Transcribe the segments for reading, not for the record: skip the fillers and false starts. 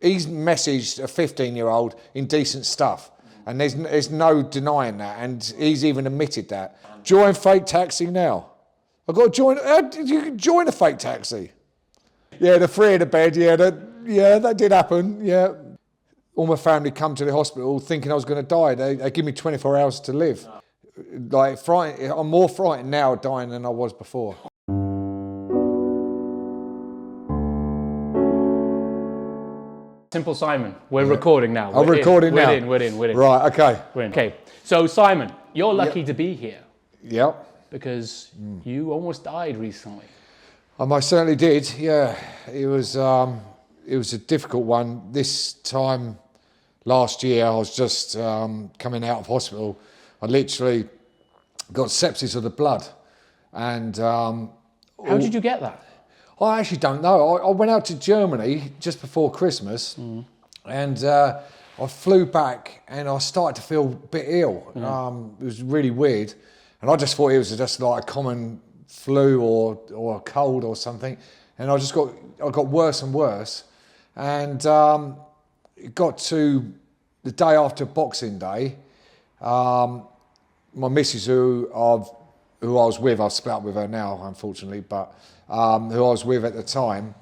he's messaged a 15-year-old indecent stuff, and there's no denying that, and he's even admitted that. Join fake taxi now. I've got to join. You can join a fake taxi. Yeah, the three in the bed. Yeah, that did happen. Yeah, all my family come to the hospital thinking I was going to die. They give me 24 hours to live. Like, I'm more frightened now dying than I was before. Simple Simon, we're recording now. I'm recording now. We're in. Right, okay. We're in. Okay, so Simon, you're lucky to be here. Yep. Because you almost died recently. I most certainly did, yeah. It was a difficult one. This time last year, I was just coming out of hospital. I literally got sepsis of the blood. And how did you get that? I actually don't know. I went out to Germany just before Christmas, and I flew back and I started to feel a bit ill. It was really weird. And I just thought it was just like a common flu or a cold or something. And I got worse and worse. And it got to the day after Boxing Day. My missus, who I was with, I've split up with her now, unfortunately, but who I was with at the time,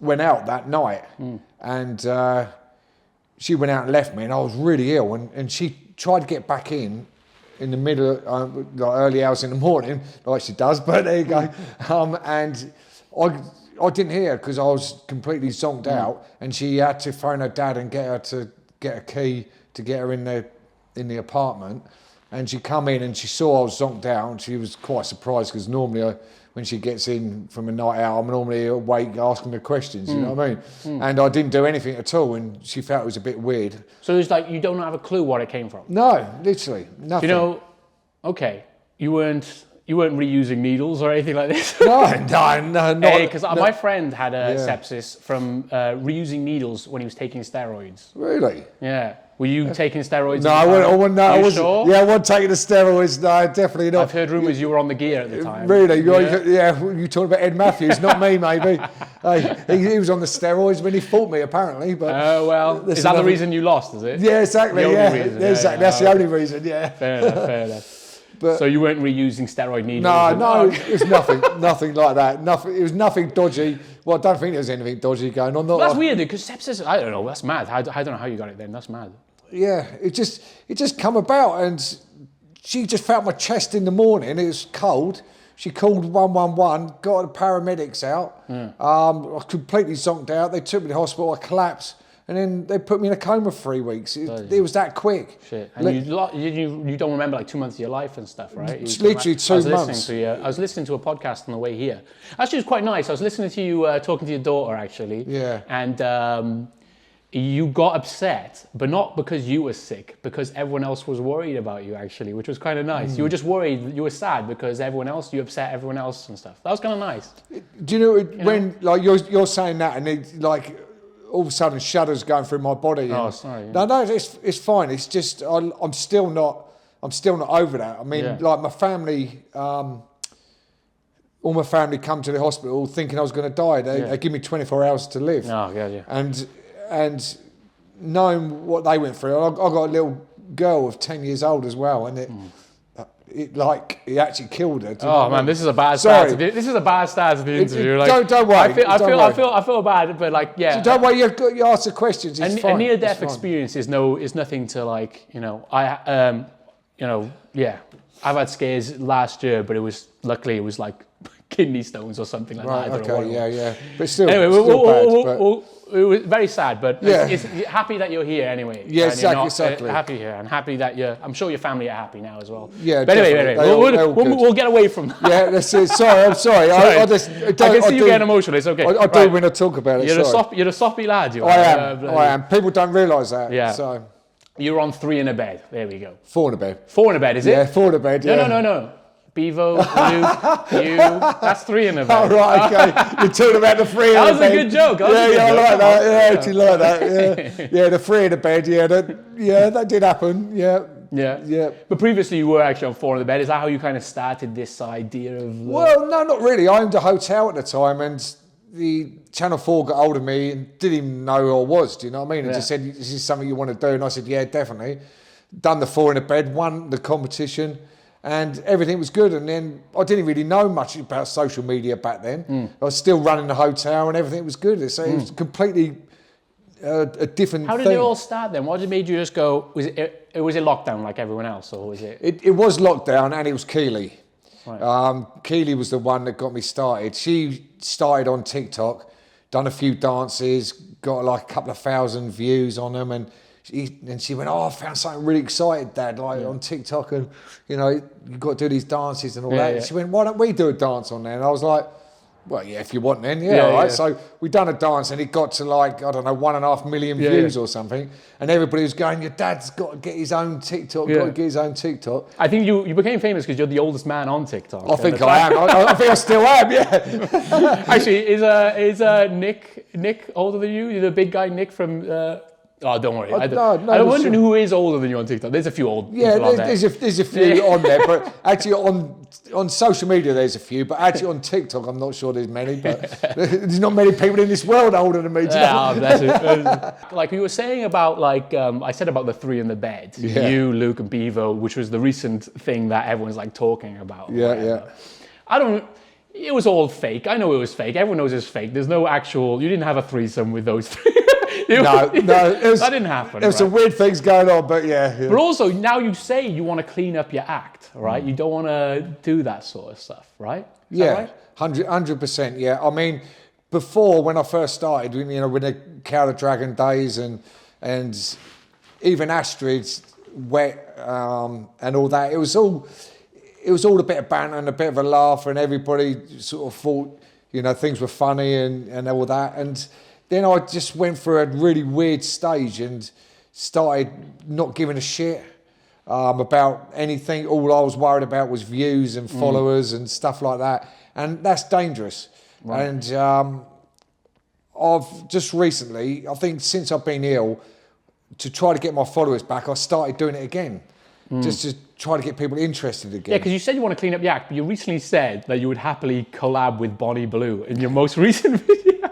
went out that night. And she went out and left me, and I was really ill. And she tried to get back in the middle, like early hours in the morning, like she does, but there you go. And I didn't hear her because I was completely zonked out, and she had to phone her dad and get her to get a key to get her in the apartment. And she come in and she saw I was zonked out, and she was quite surprised because normally when she gets in from a night out, I'm normally awake asking her questions, you know what I mean? And I didn't do anything at all, and she felt it was a bit weird. So it's like you don't have a clue where it came from? No, literally, nothing. You know, okay, you weren't reusing needles or anything like this? No, not. Because my friend had a sepsis from reusing needles when he was taking steroids. Really? Yeah. Were you taking steroids? No, I wasn't. Sure? Yeah, I wasn't taking the steroids. No, definitely not. I've heard rumours you were on the gear at the time. Really? Yeah. You talking about Ed Matthews, not me, maybe. He was on the steroids when he fought me, apparently. But well, is that the reason you lost? Is it? Yeah, exactly. The only reason. Exactly. That's the only reason. Yeah. Fair enough. But, so you weren't reusing steroid needles? No, it was nothing like that. It was nothing dodgy. Well, I don't think there was anything dodgy going on. That's weird, because sepsis, I don't know, that's mad. I don't know how you got it then, that's mad. Yeah, it just come about, and she just felt my chest in the morning. It was cold. She called 111, got the paramedics out. I was completely zonked out. They took me to the hospital, I collapsed. And then they put me in a coma for 3 weeks. It was that quick. Shit. And you don't remember like 2 months of your life and stuff, right? It's literally 2 months. I was listening to a podcast on the way here. Actually, it was quite nice. I was listening to you talking to your daughter, actually. Yeah. And you got upset, but not because you were sick, because everyone else was worried about you, actually, which was kind of nice. You were just worried, you were sad because you upset everyone else and stuff. That was kind of nice. Do you know when like you're saying that, and it, like, all of a sudden shudders going through my body. Oh, sorry. Yeah. No, it's fine. It's just I'm still not over that. I mean, like my family, all my family come to the hospital thinking I was going to die. They give me 24 hours to live. Oh, yeah. And knowing what they went through, I got a little girl of 10 years old as well, and it actually killed her. Oh man, this is a bad start. This is a bad start to the interview. Don't worry. I feel bad, but like, yeah. So don't worry. You ask the questions. It's fine. A near-death experience is nothing to like. I've had scares last year, but luckily it was like kidney stones or something like that. I don't know what it was. But still, anyway, it was very sad, but it's happy that you're here anyway. Yeah, exactly. Happy here, and happy that I'm sure your family are happy now as well. Yeah, but anyway, we'll get away from that. Yeah, that's it. Sorry, I'm sorry. I can see you getting emotional. It's okay. I do when I talk about it. You're a soppy lad. You are. I am. People don't realise that. Yeah. So you're on 3 in a bed. There we go. 4 in a bed. 4 in a bed, is it? Yeah, 4 in a bed. Yeah. No. Bevo, Luke, you. That's 3 in a bed. Oh, right, okay. You're talking about the 3 in a bed. That was a good joke. I like that. Yeah, actually like that. Yeah, the 3 in a bed. Yeah, that did happen. Yeah. But previously you were actually on 4 in the bed. Is that how you kind of started this idea of... Well, no, not really. I owned a hotel at the time, and the Channel 4 got hold of me and didn't even know who I was, do you know what I mean? And Yeah. just said, this is something you want to do. And I said, yeah, definitely. Done the 4 in a bed, won the competition, and everything was good. And then I didn't really know much about social media back then. I was still running the hotel and everything was good. So it was completely a different How thing. did it all start then? What made you just go, was it lockdown like everyone else, or was it? It was lockdown, and it was Keely. Right. Keely was the one that got me started. She started on TikTok, done a few dances, got like a couple of thousand views on them, and she went, I found something really exciting, Dad, on TikTok, and you've got to do these dances and all that. Yeah. And she went, why don't we do a dance on there? And I was like, well, yeah, if you want then, all right. Yeah. So we done a dance and it got to 1.5 million views or something. And everybody was going, your dad's got to get his own TikTok, got to get his own TikTok. I think you became famous because you're the oldest man on TikTok. I think I am. I think I still am, yeah. Actually, is Nick older than you? You're the big guy Nick from... don't worry. I'm wondering who is older than you on TikTok. There's a few old people on there. There's a few on there, but actually on social media there's a few, but actually on TikTok I'm not sure there's many, but there's not many people in this world older than me. That's it. Like you were saying about I said about the 3 in the bed, you, Luke and Bevo, which was the recent thing that everyone's like talking about. Yeah. It was all fake. I know it was fake. Everyone knows it's fake. There's no actual, you didn't have a threesome with those 3. No, that didn't happen. There was some weird things going on, but yeah. But also, now you say you want to clean up your act, right? You don't want to do that sort of stuff, right? Is that right? 100%, yeah. I mean, before, when I first started, with the Cow the Dragon days and even Astrid's Wet and all that, it was all a bit of banter and a bit of a laugh, and everybody sort of thought, things were funny and all that. And then I just went through a really weird stage and started not giving a shit about anything. All I was worried about was views and followers and stuff like that. And that's dangerous. Right. And I've just recently, I think since I've been ill, to try to get my followers back, I started doing it again. Just to try to get people interested again. Yeah, because you said you want to clean up your act, but you recently said that you would happily collab with Bonnie Blue in your most recent video.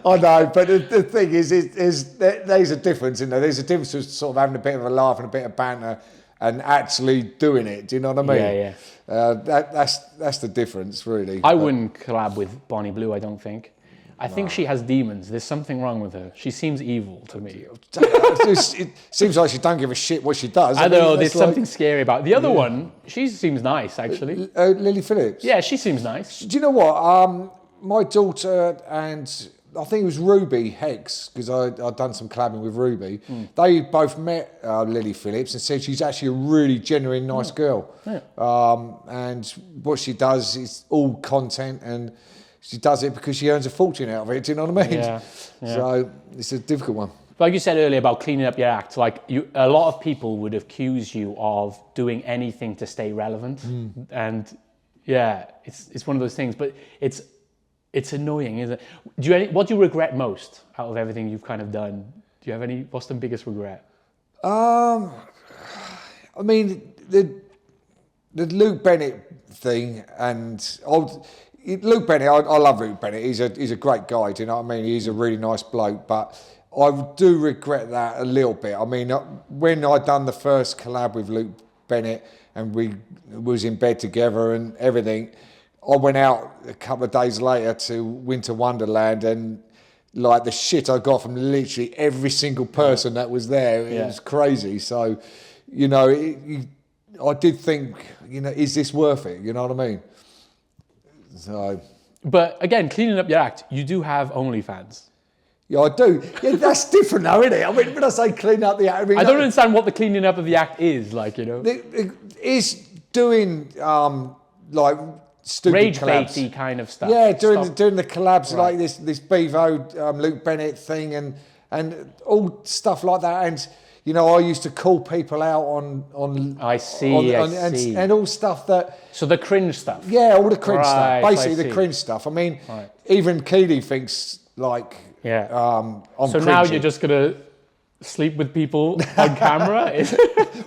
I know, but the thing is there's a difference in there. There's a difference between sort of having a bit of a laugh and a bit of banter and actually doing it. Do you know what I mean? Yeah. That's the difference, really. I wouldn't collab with Bonnie Blue, I don't think. I think she has demons. There's something wrong with her. She seems evil to me. It seems like she don't give a shit what she does. I don't know, there's something scary about it. The other one, she seems nice, actually. Lily Phillips. Yeah, she seems nice. Do you know what? My daughter and I think it was Ruby Hex, because I'd done some collabing with Ruby. They both met Lily Phillips and said she's actually a really genuine, nice girl. Yeah. And what she does is all content, and she does it because she earns a fortune out of it. Do you know what I mean? Yeah. So it's a difficult one. Like you said earlier about cleaning up your act, a lot of people would accuse you of doing anything to stay relevant, and yeah, it's one of those things. But it's annoying, isn't it? What do you regret most out of everything you've kind of done? Do you have any? What's the biggest regret? I mean the Luke Bennett thing, and Luke Bennett. I love Luke Bennett. He's a great guy. Do you know what I mean? He's a really nice bloke, but I do regret that a little bit. I mean, when I done the first collab with Luke Bennett and we was in bed together and everything, I went out a couple of days later to Winter Wonderland, and like the shit I got from literally every single person that was there, it was crazy. So, I did think, is this worth it? You know what I mean? So. But again, cleaning up your act, you do have OnlyFans. Yeah, I do. Yeah, that's different though, isn't it? I mean, when I say clean up the act, I don't understand what the cleaning up of the act is, It's doing like stupid rage collabs. baity kind of stuff. Yeah, doing the collabs like this Bevo Luke Bennett thing and all stuff like that. And I used to call people out on I see. and all stuff that. So the cringe stuff. Yeah, all the cringe stuff. Basically, the cringe stuff. I mean, even Keely thinks like. Yeah. I'm so cringy. now you're just gonna sleep with people on camera?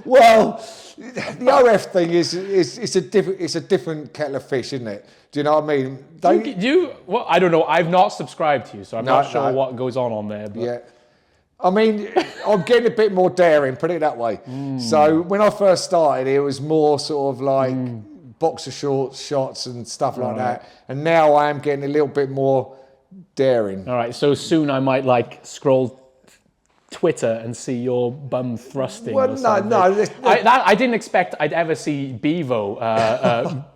Well, the OF thing is it's a different kettle of fish, isn't it? Do you know what I mean? Well, I don't know. I've not subscribed to you, so I'm not sure No. what goes on there. But. Yeah. I mean, I'm getting a bit more daring, put it that way. So when I first started, it was more sort of like boxer shorts, shots and stuff like that. And now I am getting a little bit more daring. All right, so soon I might like scroll Twitter and see your bum thrusting. Well, or something. I didn't expect I'd ever see Bevo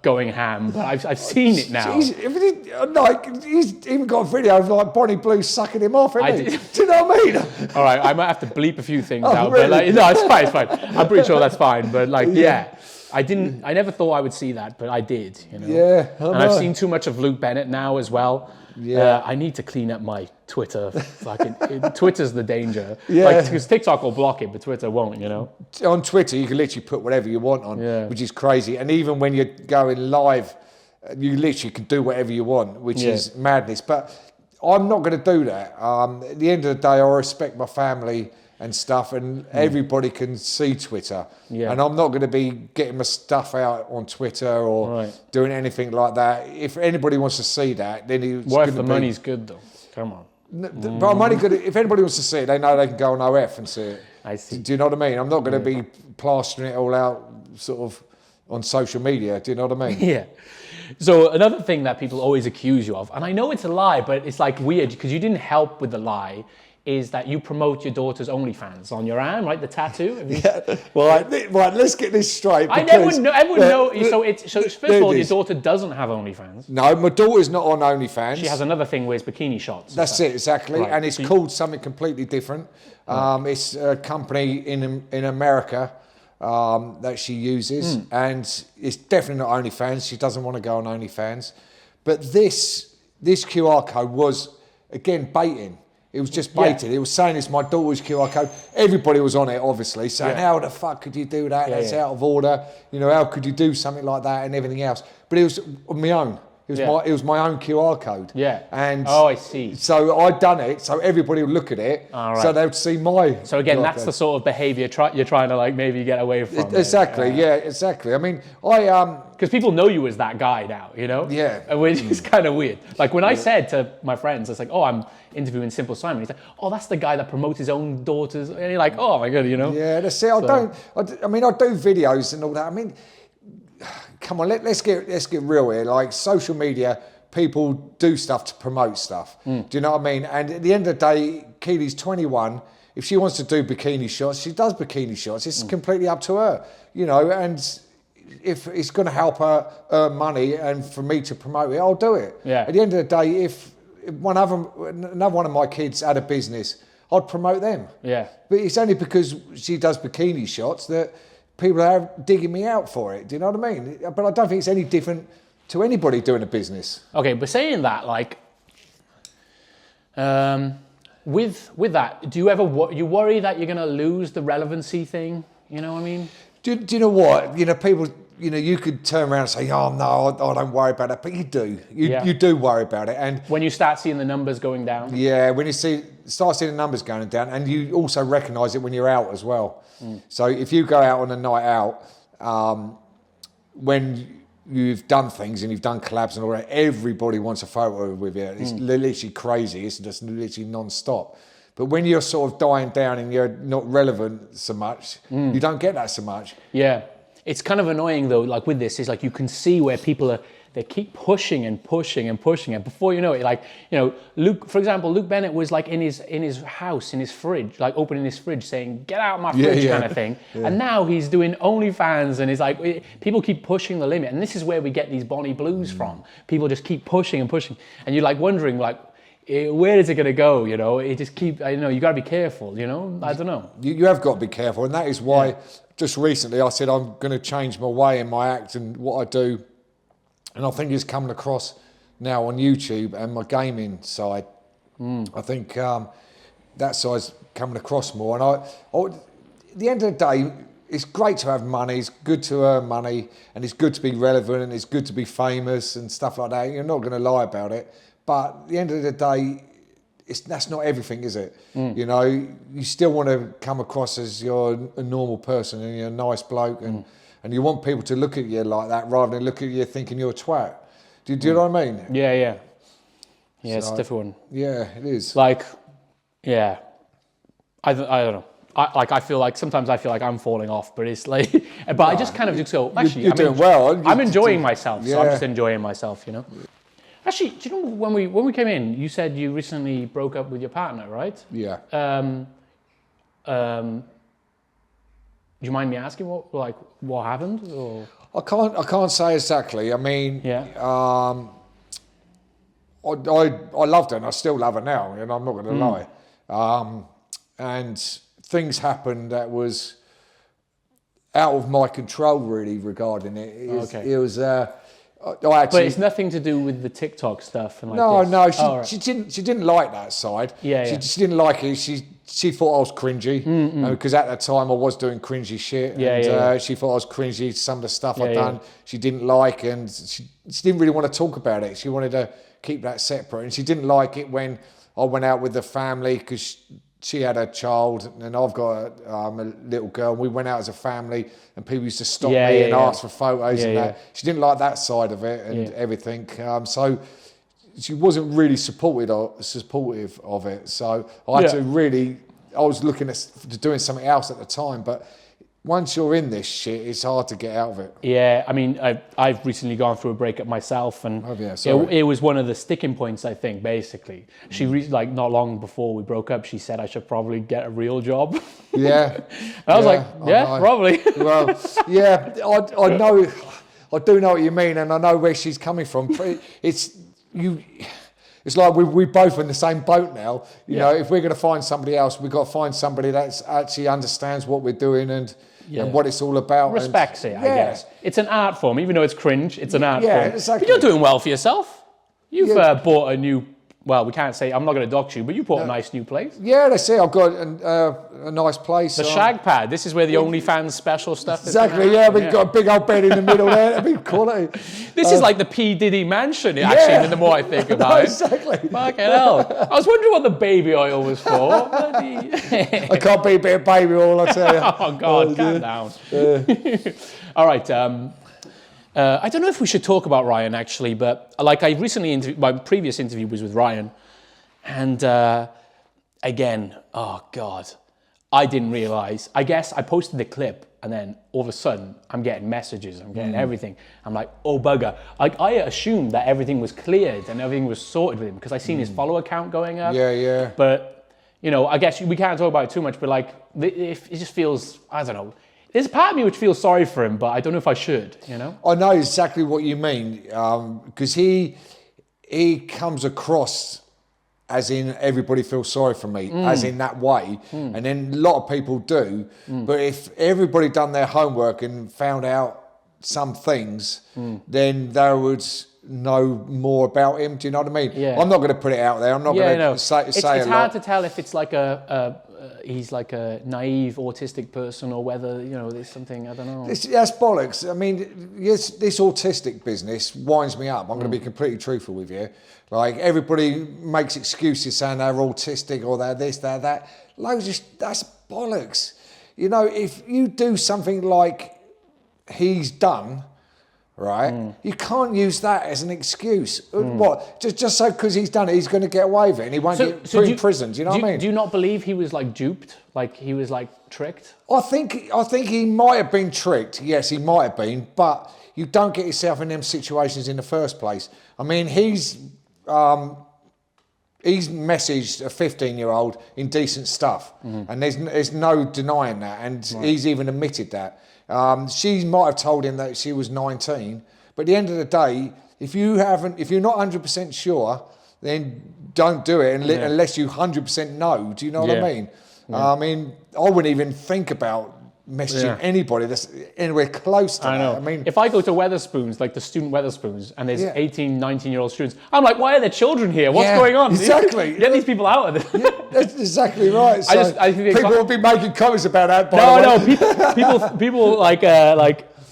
going ham, but I've seen it now. He's even got a video of like Bonnie Blue sucking him off, hasn't he? Do you know what I mean? All right, I might have to bleep a few things out, really? but like, no, it's fine. I'm pretty sure that's fine, but like, yeah. I never thought I would see that, but I did, you know. Yeah, and I've seen too much of Luke Bennett now as well. Yeah, I need to clean up my Twitter. Twitter's the danger. Yeah, because TikTok will block it, but Twitter won't. You know. On Twitter, you can literally put whatever you want on, which is crazy. And even when you're going live, you literally can do whatever you want, which is madness. But I'm not going to do that. At the end of the day, I respect my family and stuff, and everybody can see Twitter. Yeah. And I'm not going to be getting my stuff out on Twitter or doing anything like that. If anybody wants to see that, then it's what if the money's good though? Come on. But I'm only good. If anybody wants to see it, they know they can go on OF and see it. I see. Do you know what I mean? I'm not going to be plastering it all out sort of on social media. Do you know what I mean? Yeah. So another thing that people always accuse you of, and I know it's a lie, but it's like weird because you didn't help with the lie, is that you promote your daughter's OnlyFans on your arm, right? The tattoo. Well, right. Let's get this straight. Everyone knows. So first of all, your daughter doesn't have OnlyFans. No, my daughter's not on OnlyFans. She has another thing where it's bikini shots. That's it, exactly, and it's called something completely different. It's a company in America that she uses, and it's definitely not OnlyFans. She doesn't want to go on OnlyFans, but this QR code was again baiting. It was just baited. It was saying it's my daughter's QR code. Everybody was on it, obviously, saying, how the fuck could you do that? That's out of order. You know, how could you do something like that and everything else? But it was my own. It was my own QR code. Yeah. And I see. So I'd done it, so everybody would look at it, so they would see my. So again, QR that's code. the sort of behaviour you're trying to like maybe get away from. Exactly. Exactly. I mean, because people know you as that guy now, you know? Yeah. Which is kind of weird. Like when I said to my friends, it's like, oh, I'm interviewing Simple Simon. He's like, oh, that's the guy that promotes his own daughters. And you're like, oh my God, you know? Yeah, that's it. I do videos and all that. I mean, come on, let's get real here. Like social media, people do stuff to promote stuff. Do you know what I mean? And at the end of the day, Keely's 21. If she wants to do bikini shots, she does bikini shots. It's completely up to her, you know, and if it's going to help her earn money and for me to promote it, I'll do it. Yeah. At the end of the day, if another one of my kids had a business, I'd promote them. Yeah. But it's only because she does bikini shots that people are digging me out for it. Do you know what I mean? But I don't think it's any different to anybody doing a business. Okay, but saying that, like, with that, do you ever you worry that you're going to lose the relevancy thing? You know what I mean? Do you know what? You know, people, you know, you could turn around and say, oh, no, I don't worry about it. But you do. You do worry about it. And when you start seeing the numbers going down? Yeah, when you start seeing the numbers going down, and you also recognise it when you're out as well. So if you go out on a night out, when you've done things and you've done collabs and all that, everybody wants a photo with you. It's literally crazy. It's just literally non-stop. But when you're sort of dying down and you're not relevant so much, you don't get that so much. Yeah. It's kind of annoying though, like with this, is like you can see where people they keep pushing and pushing and pushing. And before you know it, like, you know, Luke Bennett was like in his house, in his fridge, like opening his fridge saying, get out of my fridge kind of thing. Yeah. And now he's doing OnlyFans and it's like, people keep pushing the limit. And this is where we get these Bonnie Blues from. People just keep pushing and pushing. And you're like wondering like, where is it going to go? You know, it just I know you got to be careful, you know, I don't know. You have got to be careful. And that is why just recently I said, I'm going to change my way in my act and what I do. And I think it's coming across now on YouTube and my gaming side. I think that side's coming across more. And at the end of the day, it's great to have money, it's good to earn money, and it's good to be relevant, and it's good to be famous and stuff like that. You're not going to lie about it. But at the end of the day, that's not everything, is it? You know, you still want to come across as you're a normal person and you're a nice bloke, and you want people to look at you like that rather than look at you thinking you're a twat. Do you know what I mean? Yeah, it's a different one. Yeah, it is. Like, yeah, I don't know. I feel like sometimes I feel like I'm falling off, but it's like, but I just kind of just go, actually, you're doing well. I'm enjoying myself, so I'm Yeah. just enjoying myself, you know. Actually, do you know when we came in, you said you recently broke up with your partner, right? Yeah. Do you mind me asking what happened? Or? I can't say exactly. I mean, I loved her and I still love her now, and I'm not going to lie. And things happened that was out of my control, really, regarding it. It was. But it's nothing to do with the TikTok stuff and she didn't like that side. She didn't like it. She thought I was cringy because at that time I was doing cringy shit. She thought I was cringy. Some of the stuff I'd done, she didn't like, and she didn't really want to talk about it. She wanted to keep that separate, and she didn't like it when I went out with the family because she had a child and I've got a little girl. And we went out as a family and people used to stop me and ask for photos and that. She didn't like that side of it and everything. So she wasn't really supportive of it. So I had to really, I was looking at doing something else at the time, but once you're in this shit, it's hard to get out of it. Yeah, I mean, I've recently gone through a breakup myself, and it was one of the sticking points, I think, basically. She, not long before we broke up, she said I should probably get a real job. Yeah. And I was probably. Well, yeah, I know, I do know what you mean, and I know where she's coming from. It's like we're both in the same boat now. You know, if we're going to find somebody else, we've got to find somebody that actually understands what we're doing and what it's all about. Respects it, I guess. It's an art form, even though it's cringe, it's an art form. Exactly. But you're doing well for yourself. You've bought a new, well, we can't say, I'm not going to dox you, but you bought a nice new place. Yeah, that's it. I've got a nice place. The shag pad, this is where the OnlyFans special stuff is. Exactly, we've got a big old bed in the middle there. That'd be quality. This is like the P. Diddy mansion, actually, the more I think about it. Exactly. Fucking hell. I was wondering what the baby oil was for. I can't be a bit of baby oil, I tell you. Oh, God, calm down. All right. I don't know if we should talk about Ryan, actually, but like I recently, my previous interview was with Ryan, and again, oh God, I didn't realize. I guess I posted the clip, and then all of a sudden, I'm getting messages, I'm getting everything. I'm like, oh bugger. Like I assumed that everything was cleared and everything was sorted with him because I seen his follower count going up. Yeah. But you know, I guess we can't talk about it too much. But like, it just feels, I don't know. There's a part of me which feels sorry for him, but I don't know if I should, you know? I know exactly what you mean, because he comes across as in everybody feels sorry for me, as in that way, and then a lot of people do, but if everybody done their homework and found out some things, then they would know more about him, do you know what I mean? Yeah. I'm not going to put it out there, I'm not going to say a lot. It's hard to tell if it's like he's like a naive autistic person or whether, you know, there's something, I don't know. That's bollocks. I mean, yes, this autistic business winds me up. I'm going to be completely truthful with you. Like, everybody makes excuses saying they're autistic or they're this, they're that. That's bollocks. You know, if you do something like he's done, right, you can't use that as an excuse. What? Just so because he's done it, he's going to get away with it and he won't get put in prison. Do you know what I mean? Do you not believe he was like duped? Like he was like tricked? I think he might have been tricked. Yes, he might have been, but you don't get yourself in them situations in the first place. I mean, he's messaged a 15-year-old indecent stuff, and there's no denying that, and he's even admitted that. She might have told him that she was 19, but at the end of the day, if you're not 100% sure, then don't do it unless you 100% know. Do you know what I mean? Yeah. I mean, I wouldn't even think about messaging anybody that's anywhere close to that. I mean, if I go to Weatherspoons, like the student Weatherspoons, and there's 18, 19-year-old students, I'm like, why are there children here? What's going on? Exactly. Get these people out of this. That's exactly right. So I think people will be making comments about that. No, people like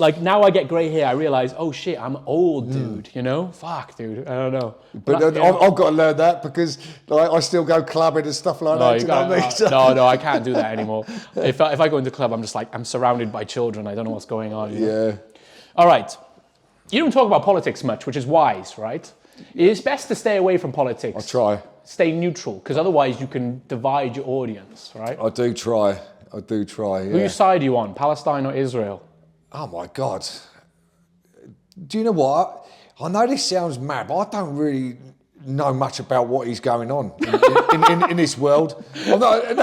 like now I get grey hair, I realise, oh shit, I'm old, dude, you know? Fuck, dude, I don't know. But I've got to learn that because I still go clubbing and stuff like that. You know what I mean? no, I can't do that anymore. If I go into the club, I'm just like, I'm surrounded by children. I don't know what's going on. You know? Yeah. All right. You don't talk about politics much, which is wise, right? It's best to stay away from politics. I try. Stay neutral, because otherwise you can divide your audience, right? I do try. Yeah. Whose side are you on, Palestine or Israel? Oh my God. Do you know what? I know this sounds mad, but I don't really know much about what is going on in this world. I'm not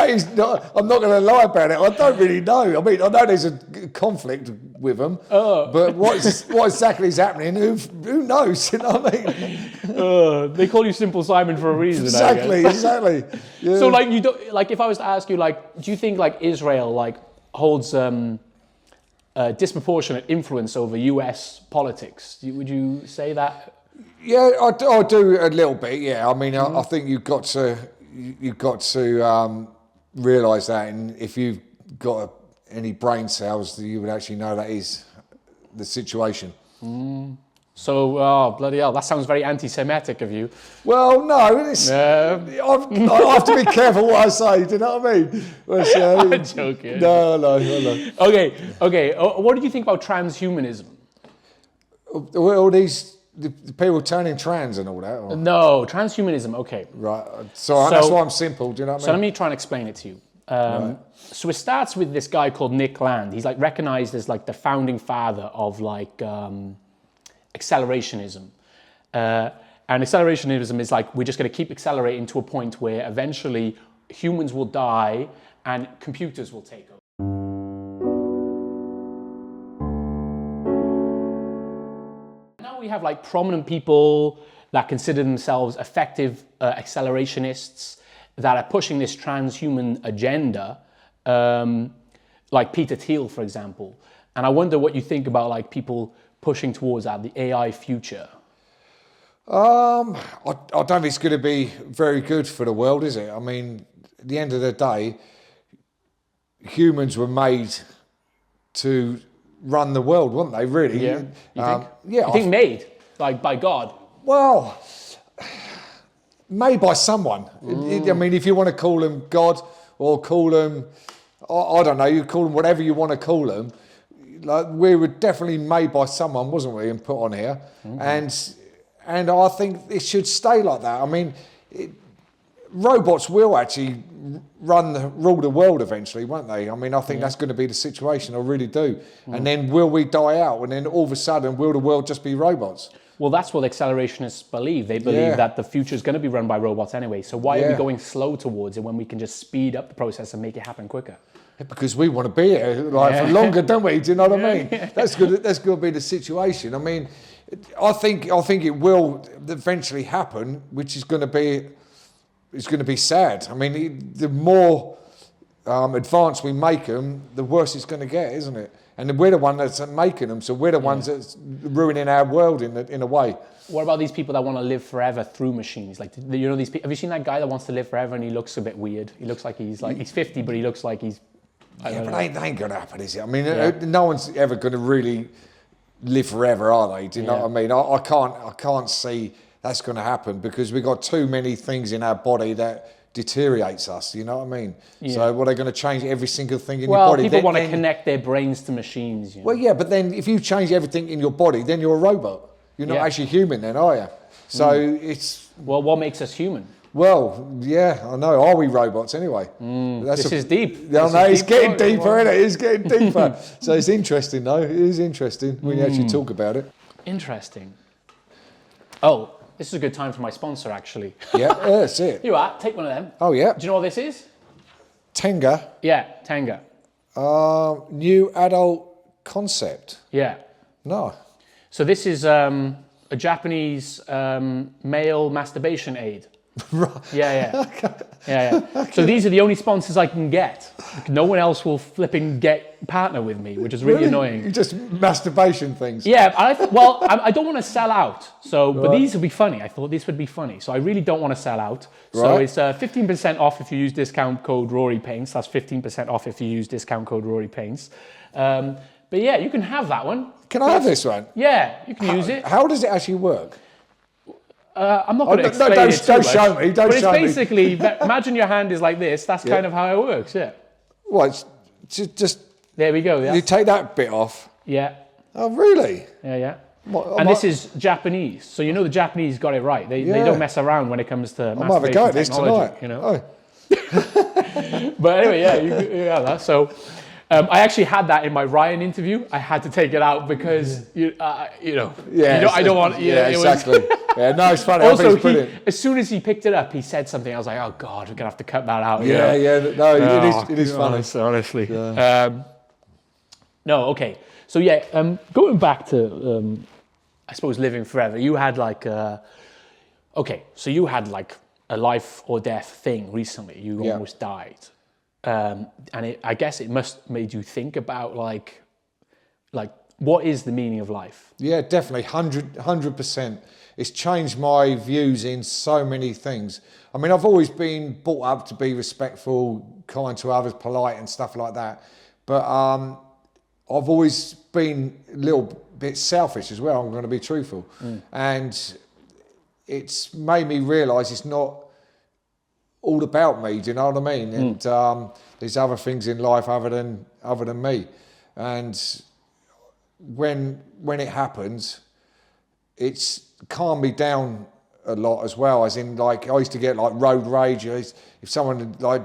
going to lie about it. I don't really know. I mean, I know there's a conflict with them, but what exactly is happening? Who knows? You know what I mean? They call you Simple Simon for a reason. Exactly. Yeah. So, like, you don't like. If I was to ask you, like, do you think like Israel like holds disproportionate influence over U.S. politics? Would you say that? Yeah, I do a little bit. Yeah, I mean, I think you've got to realise that, and if you've got any brain cells, you would actually know that is the situation. So, bloody hell, that sounds very anti-Semitic of you. Well, no, I have to be careful what I say. Do you know what I mean? But, I'm joking. No. Okay. What do you think about transhumanism? All these the people turning trans and all that. Or? No, transhumanism. Okay. Right. So that's why I'm simple. Do you know what I mean? So let me try and explain it to you. Right. So it starts with this guy called Nick Land. He's like recognized as like the founding father of like accelerationism. And accelerationism is like we're just going to keep accelerating to a point where eventually humans will die and computers will take over. Now we have like prominent people that consider themselves effective accelerationists that are pushing this transhuman agenda, like Peter Thiel, for example. And I wonder what you think about like people pushing towards that, the AI future. I don't think it's going to be very good for the world, is it? I mean, at the end of the day, humans were made to run the world, weren't they? Really? Yeah. You think? Yeah. You think made like by God? Well, made by someone. I mean, if you want to call them God or call them, I don't know, you call them whatever you want to call them. Like, we were definitely made by someone, wasn't we, and put on here. And I think it should stay like that. I mean, robots will actually rule the world eventually, won't they? I mean, I think that's going to be the situation. I really do. And then will we die out? And then all of a sudden, will the world just be robots? Well, that's what accelerationists believe. They believe that the future is going to be run by robots anyway. So why are we going slow towards it when we can just speed up the process and make it happen quicker? Because we want to be here for longer, don't we? Do you know what I mean? That's good. That's going to be the situation. I mean, I think it will eventually happen, which is going to be, it's going to be sad. I mean, the more advanced we make them, the worse it's going to get, isn't it? And we're the one that's making them, so we're the ones that's ruining our world in a way. What about these people that want to live forever through machines? Like, you know, these people. Have you seen that guy that wants to live forever and he looks a bit weird? He looks like he's 50, but he looks like he's. But that ain't going to happen, is it? I mean, no one's ever going to really live forever, are they? Do you know what I mean? I can't see that's going to happen because we've got too many things in our body that deteriorates us, you know what I mean? So what are they going to change every single thing in your body? Well, people want to connect their brains to machines. You know? Well, yeah, but then if you change everything in your body, then you're a robot. You're not actually human then, are you? So it's... Well, what makes us human? Well, yeah, I know. Are we robots anyway? This is deep. No, it's getting deeper, isn't it? It's getting deeper. So it's interesting, though. It is interesting when you actually talk about it. Interesting. Oh, this is a good time for my sponsor, actually. Yeah, that's it. You are. Take one of them. Oh, yeah. Do you know what this is? Tenga. Yeah, Tenga. New adult concept. Yeah. No. So this is a Japanese male masturbation aid. Right. Yeah. So these are the only sponsors I can get. No one else will flipping partner with me, which is really annoying. Just masturbation things. Yeah, I don't want to sell out. So, but these would be funny. I thought this would be funny. So I really don't want to sell out. So it's 15% off if you use discount code Rory Paints. That's 15% off if you use discount code Rory Paints. But yeah, you can have that one. Can I have this one? Yeah, you can use it. How does it actually work? I'm not going to no, explain don't- it too don't much. show me, don't but it's show me. basically, imagine your hand is like this. That's kind of how it works, yeah. What? Just There we go. you take that bit off. Yeah, Oh, really? yeah. What, And this is Japanese, so you know the Japanese got it right. They don't mess around when it comes to I might have a go masturbation at this technology. tonight. You know. Oh. But anyway, yeah, you have that. So I actually had that in my Ryan interview. I had to take it out because I don't want. Yeah, it was- exactly. Yeah, no, it's funny. I think Also, it's brilliant. as soon as he picked it up, he said something. I was like, "Oh God, we're gonna have to cut that out." you Yeah, know? yeah. No, it is funny. Honestly. No, okay. So yeah, going back to, I suppose, living forever. You had like, so you had like a life or death thing recently. You almost died, and I guess it must made you think about like what is the meaning of life? Yeah, definitely, 100%. It's changed my views in so many things. I mean, I've always been brought up to be respectful, kind to others, polite and stuff like that. But I've always been a little bit selfish as well, I'm going to be truthful. And it's made me realise it's not all about me, do you know what I mean? And there's other things in life other than me. And when it happens, it's calmed me down a lot as well. As in, like, I used to get like road rage. If someone had like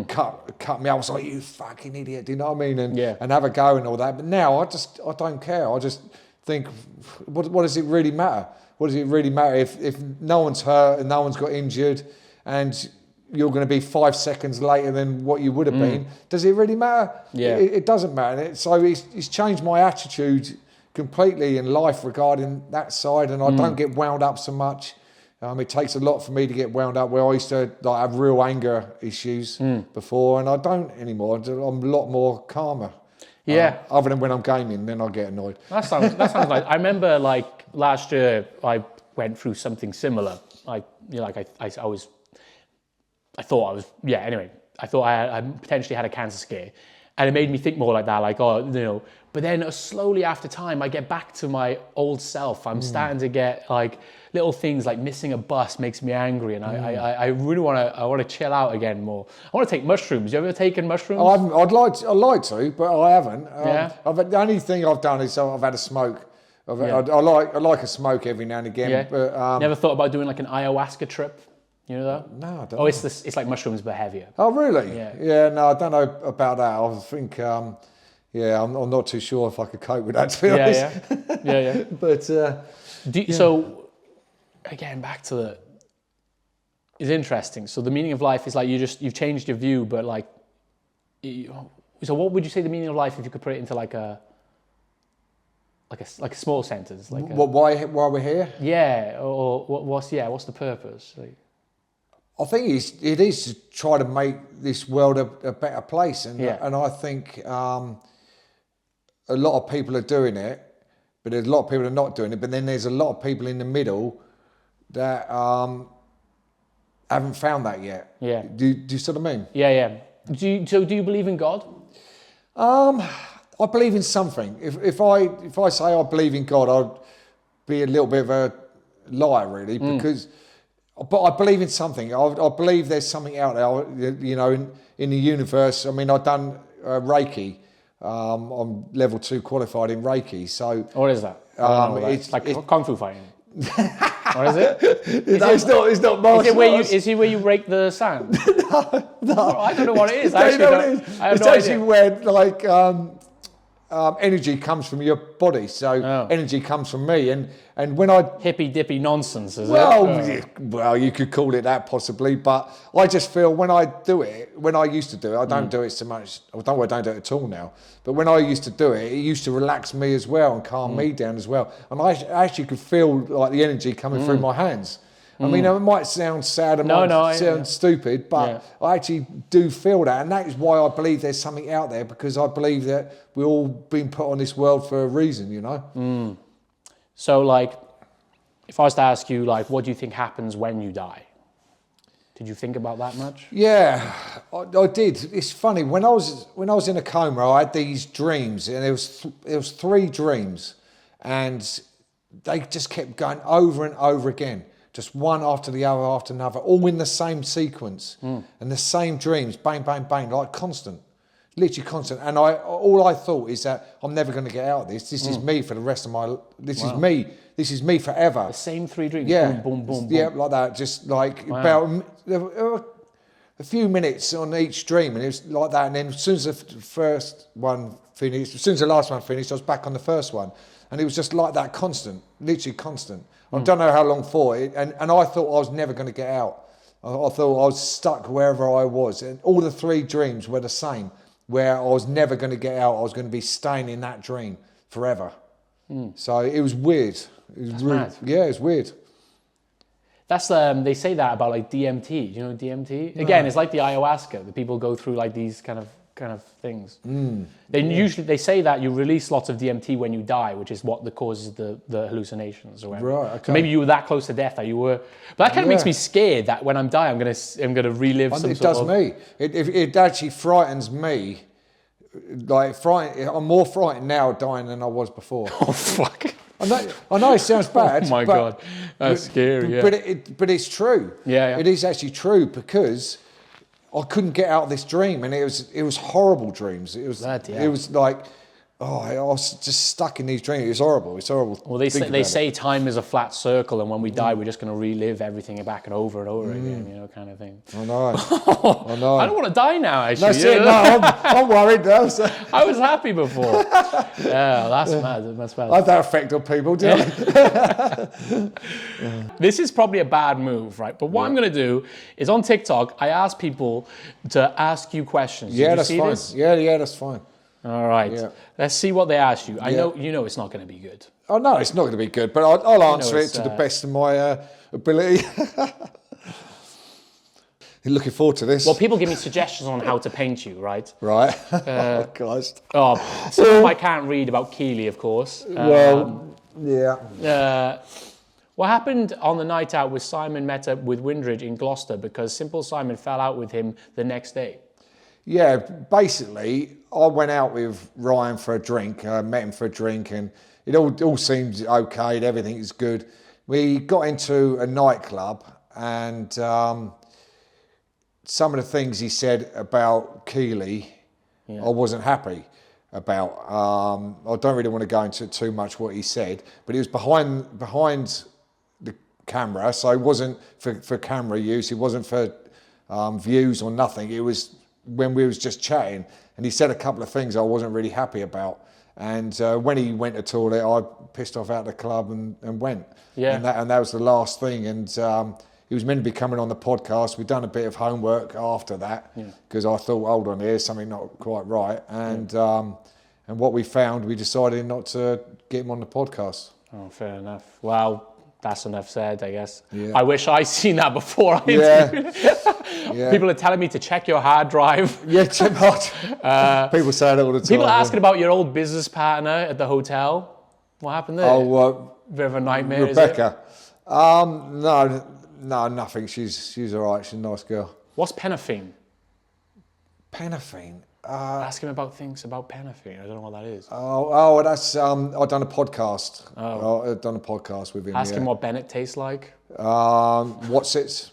cut me, I was like, "You fucking idiot," do you know what I mean? And have a go and all that. But now I don't care. I just think, what does it really matter? What does it really matter if no one's hurt and no one's got injured, and you're going to be 5 seconds later than what you would have been? Does it really matter? Yeah. It doesn't matter. So it's changed my attitude completely in life regarding that side, and I don't get wound up so much. It takes a lot for me to get wound up, where I used to like have real anger issues before, and I don't anymore. I'm a lot more calmer. Yeah. Other than when I'm gaming, then I get annoyed. That sounds nice. I remember like last year I went through something similar. I thought I potentially had a cancer scare, and it made me think more like that, like, but then slowly after time, I get back to my old self. I'm starting to get like little things like missing a bus makes me angry, and I really want to chill out again more. I want to take mushrooms. You ever taken mushrooms? I'd like to, but I haven't. The only thing I've done is I've had a smoke. I like a smoke every now and again. Yeah. But never thought about doing like an ayahuasca trip? You know that? No, I don't. Oh, it's like mushrooms but heavier. Oh, really? Yeah. Yeah. No, I don't know about that. I think. I'm not too sure if I could cope with that, to be honest. Yeah. But so again, back to it's interesting. So the meaning of life is like you've changed your view, but like, so what would you say the meaning of life if you could put it into like a small sentence? Like why we're here? Yeah, or what's the purpose? Like, I think it is to try to make this world a better place, and I think a lot of people are doing it, but there's a lot of people are not doing it. But then there's a lot of people in the middle that haven't found that yet. Yeah. Do you see what I mean? Yeah. Do you believe in God? I believe in something. If I say I believe in God, I'd be a little bit of a liar, really, because. But I believe in something. I believe there's something out there, in the universe. I mean, I've done Reiki. I'm level 2 qualified in Reiki. So what is that? It's like kung fu fighting. What is it? It's not martial arts. Is it where you rake the sand? No, I don't know what it is. It's actually where like energy comes from your body. So energy comes from me, and when I hippy dippy nonsense, is it? Well, you could call it that possibly, but I just feel when I used to do it, I don't do it so much. I don't do it at all now. But when I used to do it, it used to relax me as well and calm me down as well. And I actually could feel like the energy coming through my hands. I mean, it might sound sad, it might sound stupid, but I actually do feel that. And that is why I believe there's something out there, because I believe that we're all been put on this world for a reason, you know? So, like, if I was to ask you, like, what do you think happens when you die? Did you think about that much? Yeah, I did. It's funny, when I was in a coma, I had these dreams, and it was 3 dreams, and they just kept going over and over again, just one after the other after another, all in the same sequence, and the same dreams, bang, bang, bang, like constant, literally constant. And all I thought is that I'm never going to get out of this. This is me for the rest of my. This is me. This is me forever. The same 3 dreams. Yeah, Boom, boom, boom, yeah, boom. like that. Just like about a few minutes on each dream, and it was like that. And then as soon as the first one finished, as soon as the last one finished, I was back on the first one, and it was just like that, constant, literally constant. I don't know how long for it, and I thought I was never going to get out. I thought I was stuck wherever I was, and all the 3 dreams were the same, where I was never going to get out. I was going to be staying in that dream forever. So it was weird. It was mad. Yeah, it was weird. That's they say that about like DMT. Do you know DMT? Again, it's like the ayahuasca. The people go through like these kind of things. They say that you release lots of DMT when you die, which is what causes the hallucinations or whatever. Right. Okay. So maybe you were that close to death that you were. But that kind of makes me scared that when I'm dying, I'm gonna relive some It sort does of. me. It actually frightens me. Like I'm more frightened now dying than I was before. Oh fuck. I know it sounds bad. Oh my God, that's scary. Yeah. But it's true. Yeah. It is actually true, because I couldn't get out of this dream, and it was horrible dreams. It was Bloody hell. it was like, I was just stuck in these dreams. It was horrible. It's horrible. Well, they say time is a flat circle, and when we die, we're just going to relive everything back and over again, kind of thing. I know. I know. I don't want to die now, actually. That's it. No, I'm worried now. So. I was happy before. Yeah, that's mad. That's I mad. had that effect on people, do I? This is probably a bad move, right? But what I'm going to do is on TikTok, I ask people to ask you questions. Did Yeah, you that's see fine. this? Yeah, that's fine. All right. Yeah. Let's see what they ask you. I know it's not going to be good. Oh no, it's not going to be good, but I'll answer it to the best of my ability. You're looking forward to this, Well, people give me suggestions on how to paint you, right? right? Oh, Christ. Oh, some of them I can't read about Keely, of course. Yeah. What happened on the night out with Simon met up with Windridge in Gloucester because Simple Simon fell out with him the next day? Yeah, basically, I went out with Ryan for a drink. I met him for a drink, and it all seemed okay. Everything is good. We got into a nightclub, and some of the things he said about Keely, I wasn't happy about. I don't really want to go into too much what he said, but he was behind the camera, so it wasn't for camera use. It wasn't for views or nothing. It was when we was just chatting, and he said a couple of things I wasn't really happy about. And when he went to toilet, I pissed off out of the club and went. Yeah. And that was the last thing. And he was meant to be coming on the podcast. We'd done a bit of homework after that, because I thought, hold on, here's something not quite right. And what we found, we decided not to get him on the podcast. Oh, fair enough. Well, that's enough said, I guess. Yeah. I wish I'd seen that before I interviewed. Yeah. People are telling me to check your hard drive. Yeah, too much. People say that all the time. People are asking about your old business partner at the hotel. What happened there? Oh, bit of a nightmare, Rebecca. No, nothing. She's all right. She's a nice girl. What's penaphine? Penaphine. Ask him about things about penaphine. I don't know what that is. Oh, that's I've done a podcast. I've done a podcast with him. Ask him what Bennett tastes like. What's it?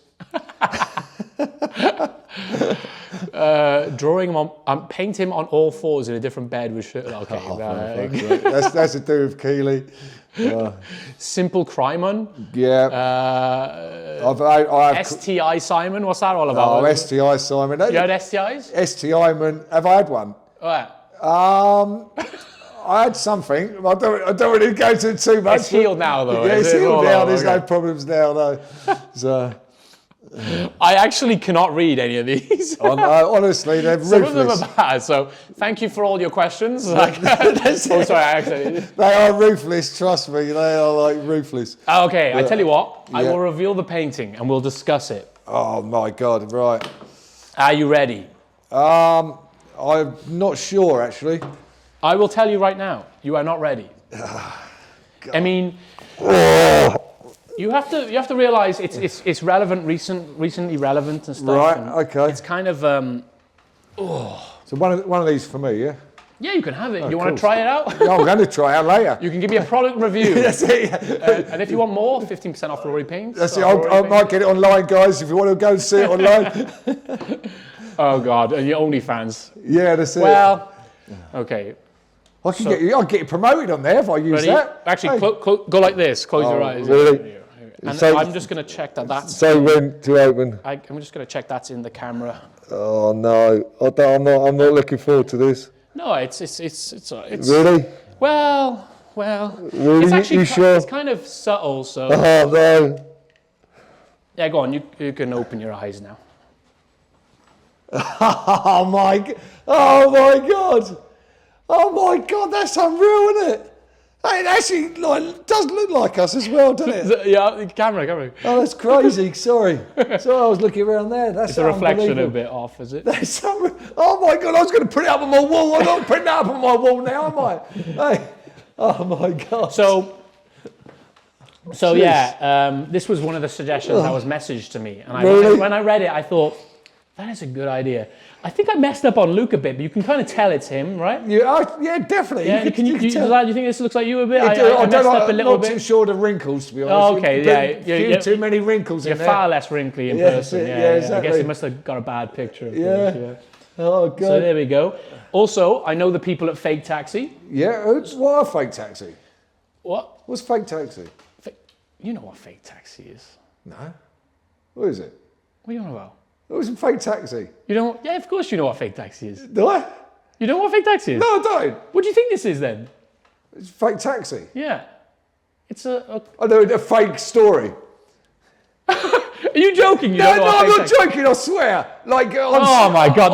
Drawing him on, paint him on all fours in a different bed with shirt. Okay, That's to do with Keely. Simple Crymon. Yeah. I've STI Simon. What's that all about? Oh, STI Simon. You had STIs? STI man. Have I had one? Right. I had something. I don't really go into too much. It's healed now, though. Yeah, it's healed now. There's no problems now, though. So. I actually cannot read any of these. Honestly, they're ruthless. Some of them are bad, so thank you for all your questions. Sorry, I actually... They are ruthless, trust me. They are like ruthless. Okay, I tell you what, I will reveal the painting and we'll discuss it. Oh my God, right. Are you ready? I'm not sure, actually. I will tell you right now, you are not ready. I mean, You have to realize it's relevant, recently relevant and stuff. Right, and okay. It's kind of So one of these for me, yeah? yeah, you can have it. Oh, You want cool. to try it out? Yeah, I'm going to try it out later. You can give me a product review. That's it, yeah. And if you want more, 15% off Rory Paints. That's it. I might get it online, guys, if you want to go and see it online. Oh God, and your OnlyFans. Yeah, that's it. Well, okay. I'll get it promoted on there if I use Ready? that. Actually, Hey. go like this. Close your eyes. Really? And So- I'm just going to check that's. So when to open? I'm just going to check that's in the camera. Oh no, I'm not looking forward to this. No, it's Really? well. Really? It's actually You sure? it's kind of subtle. So Oh no. yeah, go on. You can open your eyes now. Oh my god. Oh my god, that's unreal, isn't it? It actually does look like us as well, doesn't it? Yeah, camera. Oh, that's crazy. Sorry, I was looking around there. That's It's a reflection a unbelievable. bit off, is it? That's oh my god, I was going to put it up on my wall. I'm not putting it up on my wall now, am I? Hey, oh my god. So yeah, this was one of the suggestions that was messaged to me, and Really? when I read it, I thought that is a good idea. I think I messed up on Luke a bit, but you can kind of tell it's him, right? Yeah, definitely. Yeah, you can you tell. do you think this looks like you a bit? I I messed up a little I'm not too bit. sure of the wrinkles, to be honest. Oh, okay, yeah, Few too many wrinkles You're in there. far less wrinkly in Yeah, person. yeah, Yeah, I exactly. guess he must have got a bad picture. Of Yeah. course, Oh god. So there we go. Also, I know the people at Fake Taxi. Yeah, what are Fake Taxi? What? What's Fake Taxi? You know what Fake Taxi is? No. What is it? What are you on about? What's a Fake Taxi? You don't? Yeah, of course you know what Fake Taxi is. Do I? You know what Fake Taxi is? No, I don't. What do you think this is then? It's Fake Taxi. Yeah. It's a I know a fake story. Are you joking? You No, don't know what I'm Fake not Taxi- joking, I swear. Like, Oh my God,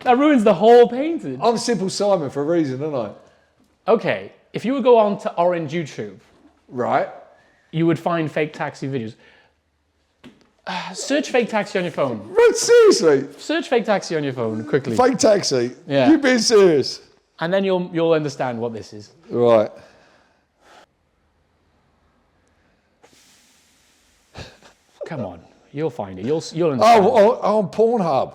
that ruins the whole painting. I'm Simple Simon for a reason, aren't I? Okay, if you would go on to Orange YouTube, Right. you would find Fake Taxi videos. Search Fake Taxi on your phone. Right, seriously? Search Fake Taxi on your phone quickly, Fake Taxi? Yeah. You being serious? and then you'll understand what this is. Right. Come on, you'll find it. You'll understand. On Pornhub.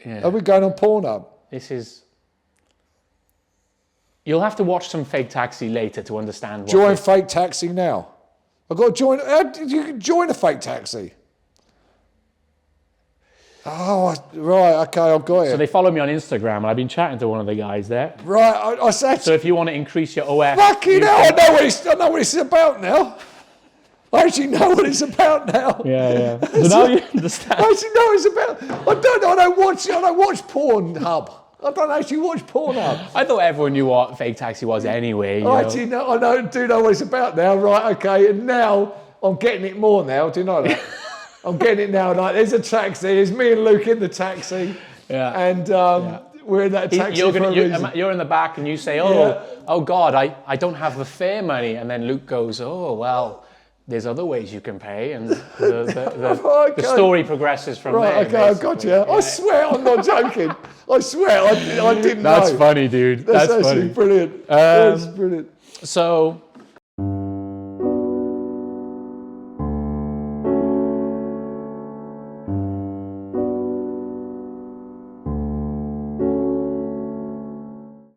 Yeah. Are we going on Pornhub? This is. You'll have to watch some Fake Taxi later to understand what. Join Fake Taxi now. I've got to join. You can join a Fake Taxi. Oh, right. Okay, I've got it. So they follow me on Instagram, and I've been chatting to one of the guys there. Right, I said. So if you want to increase your OF, Fucking hell, I know what it's about now. I actually know what it's about now. Yeah. So now you understand. I actually know what it's about. I don't watch Pornhub. I don't actually watch Pornhub. I thought everyone knew what Fake Taxi was anyway. You I know? actually know. I do know what it's about now. Right, okay. And now I'm getting it more now. Do you know that? I'm getting it now. Like, there's a taxi. There's me and Luke in the taxi. Yeah. And we're in that taxi You're for a reason. you're in the back and you say, oh God, I don't have the fare money. And then Luke goes, oh, well, there's other ways you can pay. And the story progresses from there. Right, okay, I've got you. I swear I'm not joking. I swear I didn't know. That's funny, dude. That's That's actually funny. brilliant. That's brilliant. So